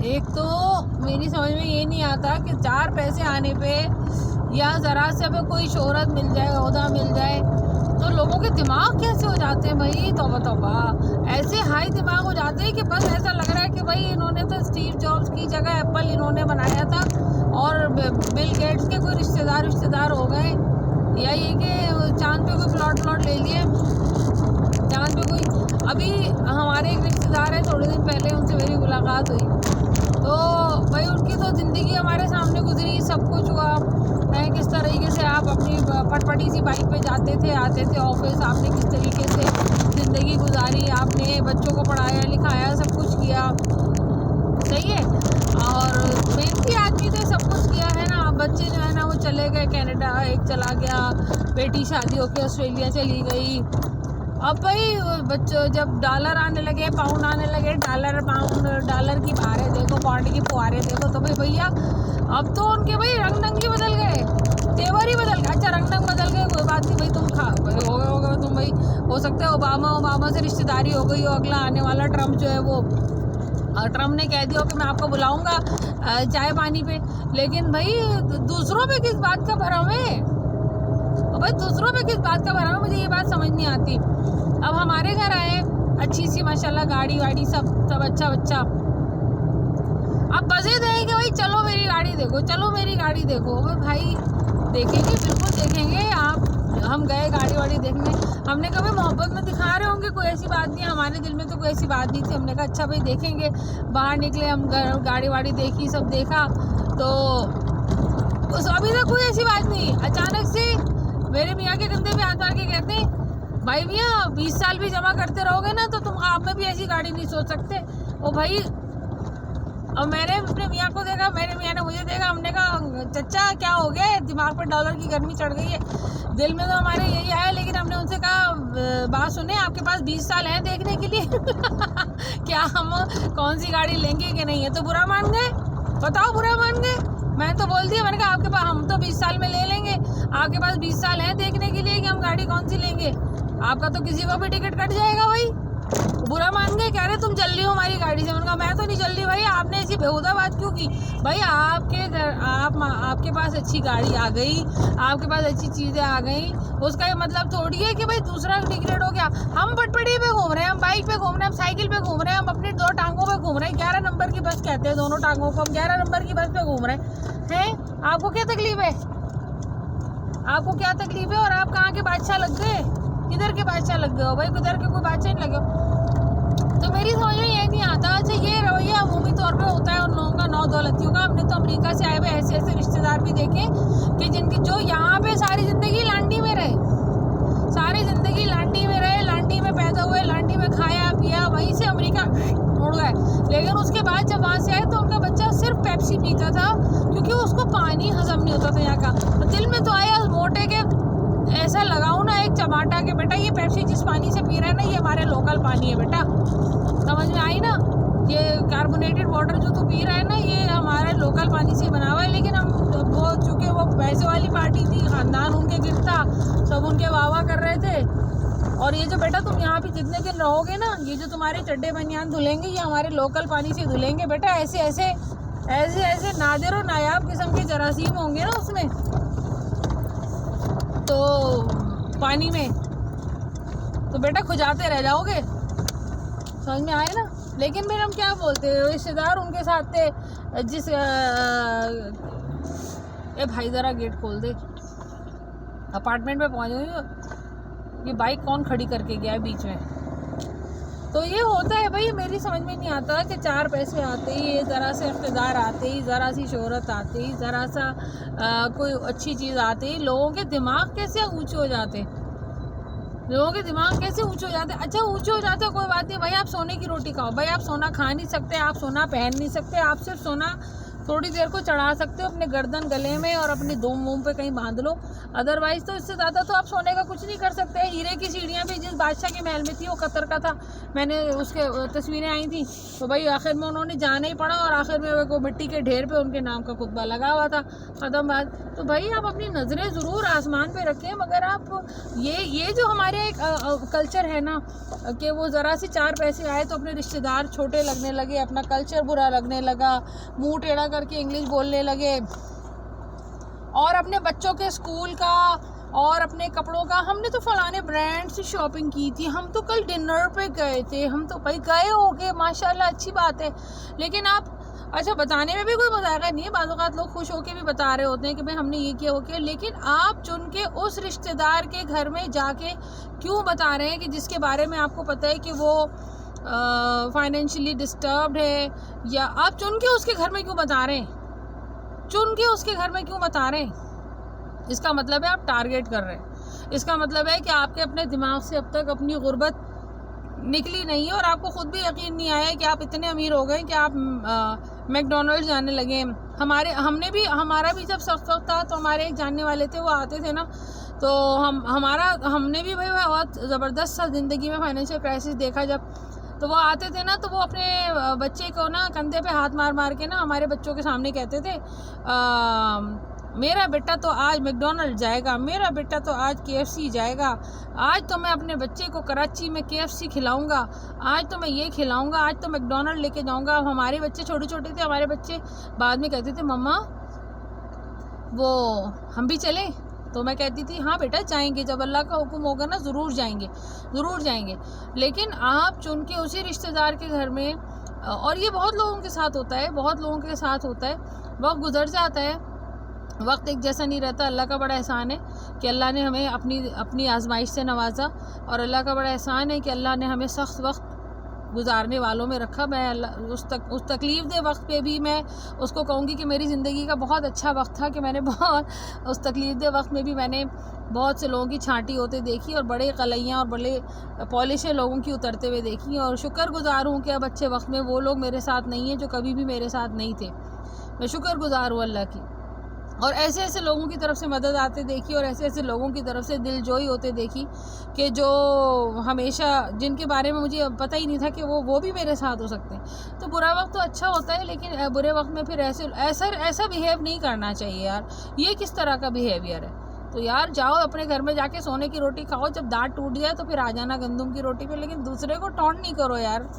एक तो मेरी समझ में ये नहीं आता कि 4 पैसे आने पे या ज़रा से भी कोई शोहरत मिल जाए, ओहदा मिल जाए, तो लोगों के दिमाग कैसे हो जाते हैं भाई, तौबा तौबा। ऐसे हाई दिमाग हो जाते हैं कि बस ऐसा लग रहा है कि भाई इन्होंने तो स्टीव जॉब्स की जगह एप्पल इन्होंने बनाया था और बिल गेट्स के कोई रिश्तेदार हो गए, या ये कि चांद पे कोई प्लॉट ले लिए। चांद पे कोई, अभी हमारे एक रिश्तेदार है, थोड़े दिन पहले उनसे मेरी मुलाकात हुई, तो भाई उनकी तो ज़िंदगी हमारे सामने गुजरी, सब कुछ हुआ है। किस तरीके से आप अपनी फटफटी सी बाइक पे जाते थे, आते थे ऑफिस, आपने किस तरीके से ज़िंदगी गुजारी, आपने बच्चों को पढ़ाया लिखाया, सब कुछ किया, सही है। और मेहनती आदमी थे, सब कुछ किया है ना। बच्चे जो है ना वो चले गए कनाडा, एक चला गया, बेटी शादी होकर ऑस्ट्रेलिया चली गई। अब भाई बच्चों जब डॉलर आने लगे, पाउंड आने लगे, डॉलर की बहारें देखो, पाउंड की फुहारें देखो, तो भाई भैया अब तो उनके भाई रंग ही बदल गए, तेवर ही बदल गए। अच्छा रंग बदल गए कोई बात नहीं भाई, तुम होगा तुम भाई, हो सकता है ओबामा से रिश्तेदारी हो गई हो, अगला आने वाला ट्रम्प जो है वो, ट्रम्प ने कह दिया कि मैं आपको बुलाऊंगा चाय पानी पे, लेकिन भाई दूसरों पे किस बात का भरम है? भाई दूसरों पे किस बात का भरम है? मुझे ये बात समझ नहीं आती। अब हमारे घर आए, अच्छी सी माशाल्लाह गाड़ी वाड़ी सब अच्छा, अब बजे देंगे भाई, चलो मेरी गाड़ी देखो, चलो मेरी गाड़ी देखो। भाई देखेंगे, बिल्कुल देखेंगे। हम गए गाड़ी वाड़ी देखने, हमने कहा भाई मोहब्बत में दिखा रहे होंगे, कोई ऐसी बात नहीं, हमारे दिल में तो कोई ऐसी बात नहीं थी। हमने कहा अच्छा भाई देखेंगे। बाहर निकले हम, गाड़ी वाड़ी देखी, सब देखा, तो उस अभी तक कोई ऐसी बात नहीं। अचानक से मेरे मियाँ के कंधे पे हाथ मार के कहते हैं भाई मियाँ 20 साल भी जमा करते रहोगे ना तो तुम आप में भी ऐसी गाड़ी नहीं सोच सकते। ओ भाई, अब मैंने अपने मियाँ को देखा, मेरे मियाँ ने मुझे देखा, हमने कहा चचा क्या हो गया, दिमाग पर डॉलर की गर्मी चढ़ गई है। दिल में तो हमारे यही आया, लेकिन हमने उनसे कहा बात सुने, आपके पास 20 साल हैं देखने के लिए क्या हम कौन सी गाड़ी लेंगे कि नहीं है? तो बुरा मान गए, बताओ बुरा मान गए। मैंने तो बोल दिया, मैंने कहा आपके पास, हम तो 20 साल में ले लेंगे, आपके पास 20 साल हैं देखने के लिए कि हम गाड़ी कौन सी लेंगे? आपका तो किसी को भी टिकट कट जाएगा भाई। बुरा मान गए, कह रहे तुम जल रही हो हमारी गाड़ी से। मैंने कहा मैं तो नहीं जल रही भाई, आपने ऐसी बेहुदा बात क्यों की? भाई आपके घर आपके पास अच्छी गाड़ी आ गई, आपके पास अच्छी चीज़ें आ गई, उसका ये मतलब थोड़ी है कि भाई दूसरा डिग्रेड हो गया। हम पटपटी पे घूम रहे हैं, हम बाइक पे घूम रहे हैं, हम साइकिल पे घूम रहे हैं, हम अपनी 2 टांगों पे घूम रहे हैं। 11 नंबर की बस कहते हैं दोनों टांगों को, हम 11 नंबर की बस पे घूम रहे हैं। आपको क्या तकलीफ है? आपको क्या तकलीफ है? और आप कहाँ के बादशाह लग गए? किधर के बादशाह लग गए हो भाई? किधर के कोई बादशाह नहीं लगे। तो मेरी समझ में ये नहीं आता। अच्छा ये रवैया अमूमी तौर पे होता है उन लोगों का, नौ दौलतियों का। हमने तो अमेरिका से आए हुए ऐसे रिश्तेदार भी देखे कि जिनकी जो यहाँ पे सारी ज़िंदगी लांडी में रहे, सारी ज़िंदगी लांडी में रहे, लांडी में पैदा हुए, लांडी में खाया पिया, वहीं से अमेरिका उड़ गए। लेकिन उसके बाद जब वहाँ से आए तो उनका बच्चा सिर्फ पेप्सी पीता था क्योंकि उसको पानी हजम नहीं होता था यहाँ का। तो दिल में तो आया मोटे के ऐसा लगाऊं ना एक चमाटा के, बेटा ये पेप्सी जिस पानी से पी रहा है ना ये हमारे लोकल पानी है बेटा, समझ में आई ना? ये कार्बोनेटेड वाटर जो तू पी रहा है ना ये हमारे लोकल पानी से बना हुआ है। लेकिन हम वो चूँकि वो पैसे वाली पार्टी थी, ख़ानदान उनके गिरता, सब उनके वाह कर रहे थे। और ये जो बेटा तुम यहाँ पे जितने दिन रहोगे ना, ये जो तुम्हारे चड्डे बनियान धुलेंगे ये हमारे लोकल पानी से धुलेंगे बेटा। ऐसे ऐसे ऐसे ऐसे नादिर और नायाब किस्म के जरासीम होंगे ना उसमें, तो पानी में तो बेटा खुजाते रह जाओगे, समझ में आए ना? लेकिन फिर हम क्या बोलते हैं, रिश्तेदार उनके साथ थे जिस ए भाई ज़रा गेट खोल दे, अपार्टमेंट में पहुँच गई। ये बाइक कौन खड़ी करके गया है बीच में? तो ये होता है भाई, मेरी समझ में नहीं आता कि 4 पैसे आते ही, ज़रा से इक़्तिदार आते ही, ज़रा सी शोहरत आते ही, ज़रा सा कोई अच्छी चीज़ आते ही लोगों के दिमाग कैसे ऊँचे हो जाते, लोगों के दिमाग कैसे ऊँचे हो जाते। अच्छा ऊँचे हो जाते कोई बात नहीं भाई, आप सोने की रोटी खाओ भाई, आप सोना खा नहीं सकते, आप सोना पहन नहीं सकते, आप सिर्फ सोना थोड़ी देर को चढ़ा सकते हो अपने गर्दन गले में और अपने दो मुंह पे कहीं बांध लो, अदरवाइज़ तो इससे ज़्यादा तो आप सोने का कुछ नहीं कर सकते। हीरे की सीढ़ियाँ भी जिस बादशाह के महल में थी वो कतर का था, मैंने उसके तस्वीरें आई थी, तो भाई आखिर में उन्होंने जाना ही पड़ा और आखिर में वो मिट्टी के ढेर पे उनके नाम का खुतबा लगा हुआ था, ख़त्म बात। तो भाई आप अपनी नज़रें ज़रूर आसमान पे रखें, मगर आप ये जो हमारे एक कल्चर है ना कि वो ज़रा सी 4 पैसे आए तो अपने रिश्तेदार छोटे लगने लगे, अपना कल्चर बुरा लगने लगा, मुंह टेढ़ा करके इंग्लिश बोलने लगे, और अपने बच्चों के स्कूल का और अपने कपड़ों का, हमने तो फलाने ब्रांड से शॉपिंग की थी, हम तो कल डिनर पे गए थे, हम तो भाई गए होगे माशाल्लाह अच्छी बात है, लेकिन आप अच्छा बताने में भी कोई मजाक नहीं है, बाज़ औक़ात लोग खुश होकर भी बता रहे होते हैं कि भाई हमने ये किया वो किया, लेकिन आप चुन के उस रिश्तेदार के घर में जाके क्यों बता रहे हैं कि जिसके बारे में आपको पता है कि वो फाइनेंशियली डिस्टर्ब्ड है, या आप चुन के उसके घर में क्यों बता रहे हैं, चुन के उसके घर में क्यों बता रहे हैं? इसका मतलब है आप टारगेट कर रहे हैं, इसका मतलब है कि आपके अपने दिमाग से अब तक अपनी गुर्बत निकली नहीं है, और आपको खुद भी यकीन नहीं आया कि आप इतने अमीर हो गए कि आप मैकडॉनल्ड्स जाने लगे। हमारा भी जब सख्त वक्त था तो हमारे एक जानने वाले थे, वो आते थे ना, तो हमने भी भाई बहुत ज़बरदस्त सा ज़िंदगी में फाइनेंशियल क्राइसिस देखा जब, तो वो आते थे ना, तो वो अपने बच्चे को ना कंधे पे हाथ मार मार के ना हमारे बच्चों के सामने कहते थे मेरा बेटा तो आज मैकडॉनल्ड जाएगा, मेरा बेटा तो आज KFC जाएगा, आज तो मैं अपने बच्चे को कराची में KFC खिलाऊंगा, आज तो मैं ये खिलाऊंगा, आज तो मैकडॉनल्ड लेके जाऊंगा। हमारे बच्चे छोटे छोटे थे, हमारे बच्चे बाद में कहते थे मम्मा वो हम भी चलें, तो मैं कहती थी हाँ बेटा जाएंगे, जब अल्लाह का हुक्म होगा ना ज़रूर जाएंगे, ज़रूर जाएंगे। लेकिन आप चुन के उसी रिश्तेदार के घर में, और ये बहुत लोगों के साथ होता है, बहुत लोगों के साथ होता है, वक्त गुजर जाता है, वक्त एक जैसा नहीं रहता। अल्लाह का बड़ा एहसान है कि अल्लाह ने हमें अपनी आजमाइश से नवाजा, और अल्लाह का बड़ा एहसान है कि अल्लाह ने हमें सख्त वक्त गुजारने वालों में रखा। मैं उस तकलीफ़ दे वक्त पे भी मैं उसको कहूँगी कि मेरी ज़िंदगी का बहुत अच्छा वक्त था, कि मैंने बहुत उस तकलीफ़ दे वक्त में भी मैंने बहुत से लोगों की छांटी होते देखी, और बड़े कलैयाँ और बड़े पॉलिशे लोगों की उतरते हुए देखी, और शुक्रगुज़ार हूँ कि अब अच्छे वक्त में वो लोग मेरे साथ नहीं हैं जो कभी भी मेरे साथ नहीं थे। मैं शुक्रगुज़ार हूँ अल्लाह की, और ऐसे ऐसे लोगों की तरफ से मदद आते देखी, और ऐसे ऐसे लोगों की तरफ से दिलजोई होते देखी कि जो हमेशा, जिनके बारे में मुझे पता ही नहीं था कि वो भी मेरे साथ हो सकते हैं। तो बुरा वक्त तो अच्छा होता है, लेकिन बुरे वक्त में फिर ऐसा बिहेव नहीं करना चाहिए यार। ये किस तरह का बिहेवियर है? तो यार जाओ अपने घर में जाके सोने की रोटी खाओ, जब दांत टूट जाए तो फिर आ जाना गंदम की रोटी पे, लेकिन दूसरे को टॉन्ट नहीं करो यार।